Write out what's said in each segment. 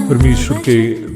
परमेश्वर के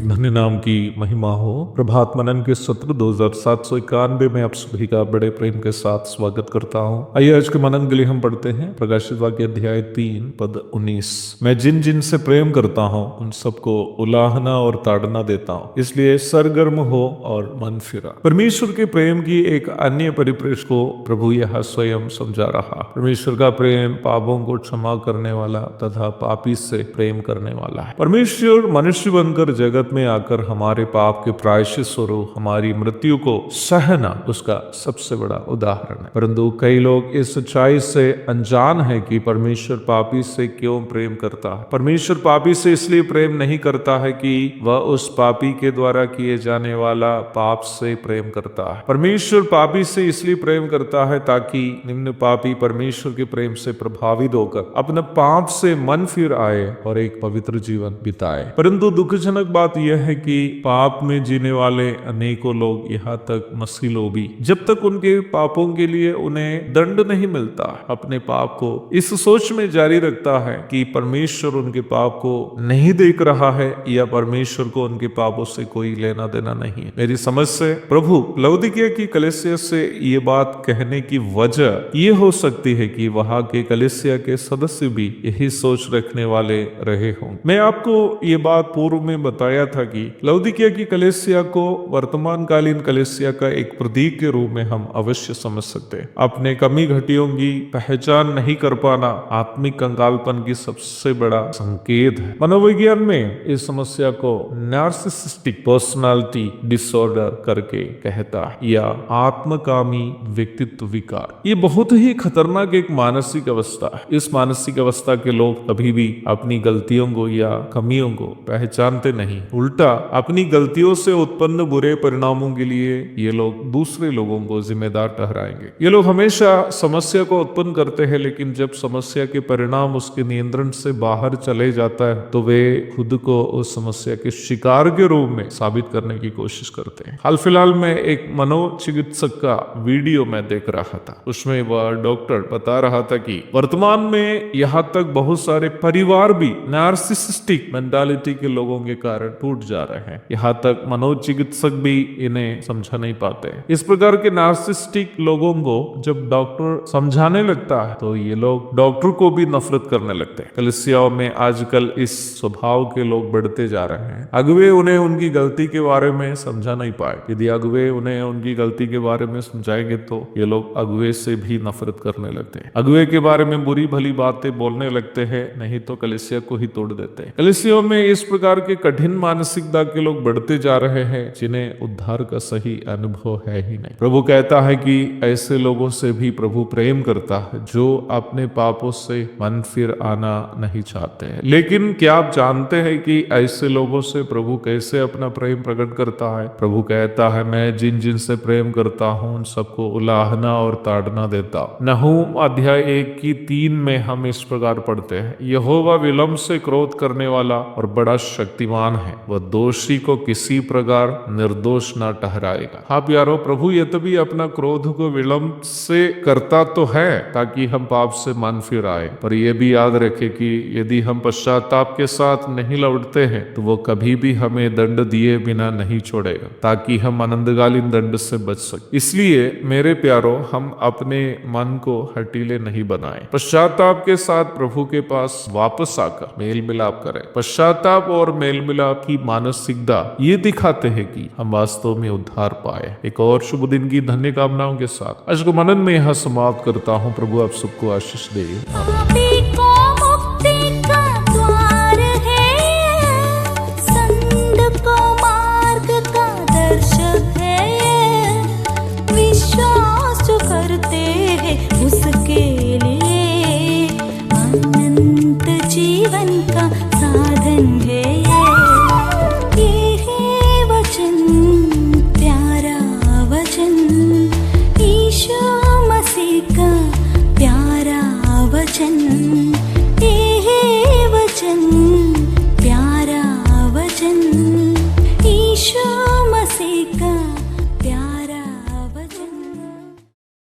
धन्य नाम की महिमा हो। प्रभात मनन के सत्र 2791 में आप सभी का बड़े प्रेम के साथ स्वागत करता हूँ। आइए आज के मनन के लिए हम पढ़ते हैं प्रकाशित वाक्य अध्याय 3 पद 19। मैं जिन जिन से प्रेम करता हूँ उन सबको उलाहना और ताड़ना देता हूँ, इसलिए सरगर्म हो और मन फिरा। परमेश्वर के प्रेम की एक अन्य परिप्रेक्ष्य को प्रभु यहाँ स्वयं समझा रहा। परमेश्वर का प्रेम पापों को क्षमा करने वाला तथा पापी से प्रेम करने वाला है। परमेश्वर मनुष्य बनकर जगत में आकर हमारे पाप के प्रायश्चित स्वरूप हमारी मृत्यु को सहना उसका सबसे बड़ा उदाहरण है। परंतु कई लोग इस सच्चाई से अनजान है कि परमेश्वर पापी से क्यों प्रेम करता है। परमेश्वर पापी से इसलिए प्रेम नहीं करता है कि वह उस पापी के द्वारा किए जाने वाला पाप से प्रेम करता है। परमेश्वर पापी से इसलिए प्रेम करता है ताकि निम्न पापी परमेश्वर के प्रेम से प्रभावित होकर अपने पाप से मन फिर आए और एक पवित्र जीवन बिताए। परंतु दुखजनक बात यह है कि पाप में जीने वाले अनेकों लोग यहाँ तक मसीह लोग भी जब तक उनके पापों के लिए उन्हें दंड नहीं मिलता, अपने पाप को इस सोच में जारी रखता है कि परमेश्वर उनके पाप को नहीं देख रहा है या परमेश्वर को उनके पापों से कोई लेना देना नहीं है। मेरी समझ से प्रभु लौदीकिया की कलीसिया से ये बात कहने की वजह ये हो सकती है कि वहां के कलीसिया के सदस्य भी यही सोच रखने वाले रहे हों। मैं आपको ये बात पूर्व में बताया था कि लौदीकिया की कलीसिया को वर्तमान कालीन कलीसिया का एक प्रतीक के रूप में हम अवश्य समझ सकते हैं। अपने कमी घटियों की पहचान नहीं कर पाना आत्मिक कंगालपन की सबसे बड़ा संकेत है। मनोविज्ञान में इस समस्या को नार्सिसिस्टिक पर्सनालिटी डिसऑर्डर करके कहता है या आत्मकामी व्यक्तित्व विकार। ये बहुत ही खतरनाक एक मानसिक अवस्था है। इस मानसिक अवस्था के लोग कभी भी अपनी गलतियों को या कमियों को पहचानते नहीं, उल्टा अपनी गलतियों से उत्पन्न बुरे परिणामों के लिए ये लोग दूसरे लोगों को जिम्मेदार ठहराएंगे। ये लोग हमेशा समस्या को उत्पन्न करते हैं, लेकिन जब समस्या के परिणाम उसके नियंत्रण से बाहर चले जाता है तो वे खुद को उस समस्या के शिकार के रूप में साबित करने की कोशिश करते हैं। हाल फिलहाल में एक मनोचिकित्सक का वीडियो मैं देख रहा था। उसमें वह डॉक्टर बता रहा था कि वर्तमान में यहाँ तक बहुत सारे परिवार भी नार्सिसिस्टिक मेंटालिटी के लोगों के कारण टूट जा रहे हैं। यहाँ तक मनोचिकित्सक भी इन्हें समझा नहीं पाते। इस प्रकार के नार्सिसिस्टिक लोगों को जब डॉक्टर समझाने लगता है तो ये लोग डॉक्टर को भी नफरत करने लगते हैं। कलीसियाओं में आजकल इस स्वभाव के लोग बढ़ते जा रहे हैं। अगुवे उन्हें उनकी गलती के बारे में समझा नहीं पाए। यदि अगुवे उन्हें उनकी गलती के बारे में समझाएंगे तो ये लोग अगुवे से भी नफरत करने लगते हैं। अगुवे के बारे में बुरी भली बातें बोलने लगते हैं, नहीं तो कलीसिया को ही तोड़ देते हैं। कलीसियाओं में इस प्रकार के कठिन मानसिकता के लोग बढ़ते जा रहे हैं जिन्हें उद्धार का सही अनुभव है ही नहीं। प्रभु कहता है कि ऐसे लोगों से भी प्रभु प्रेम करता है जो अपने पापों से मन फिर आना नहीं चाहते हैं। लेकिन क्या आप जानते हैं कि ऐसे लोगों से प्रभु कैसे अपना प्रेम प्रकट करता है? प्रभु कहता है मैं जिन जिन से प्रेम करता हूं उन सबको उलाहना और ताड़ना देता हूं। नहूम अध्याय 1:3 में हम इस प्रकार पढ़ते हैं, यहोवा विलंब से क्रोध करने वाला और बड़ा शक्तिमान है, वह दोषी को किसी प्रकार निर्दोष न ठहराएगा। हाँ प्यारो, प्रभु यद्यपि अपना क्रोध को विलंब से करता तो है ताकि हम पाप से मन फिर आए, पर यह भी याद रखे कि यदि हम पश्चाताप के साथ नहीं लौटते हैं तो वो कभी भी हमें दंड दिए बिना नहीं छोड़ेगा ताकि हम अनंतकालीन दंड से बच सके। इसलिए मेरे प्यारो, हम अपने मन को हटीले नहीं बनाए। पश्चाताप के साथ प्रभु के पास वापस आकर मेल मिलाप करें। पश्चाताप और मेल मिलाप की मानसिकता ये दिखाते हैं कि हम वास्तव में उद्धार पाए। एक और शुभ दिन की धन्य कामनाओं के साथ आज को मनन में यहाँ समाप्त करता हूँ। प्रभु आप सबको आशीष दे।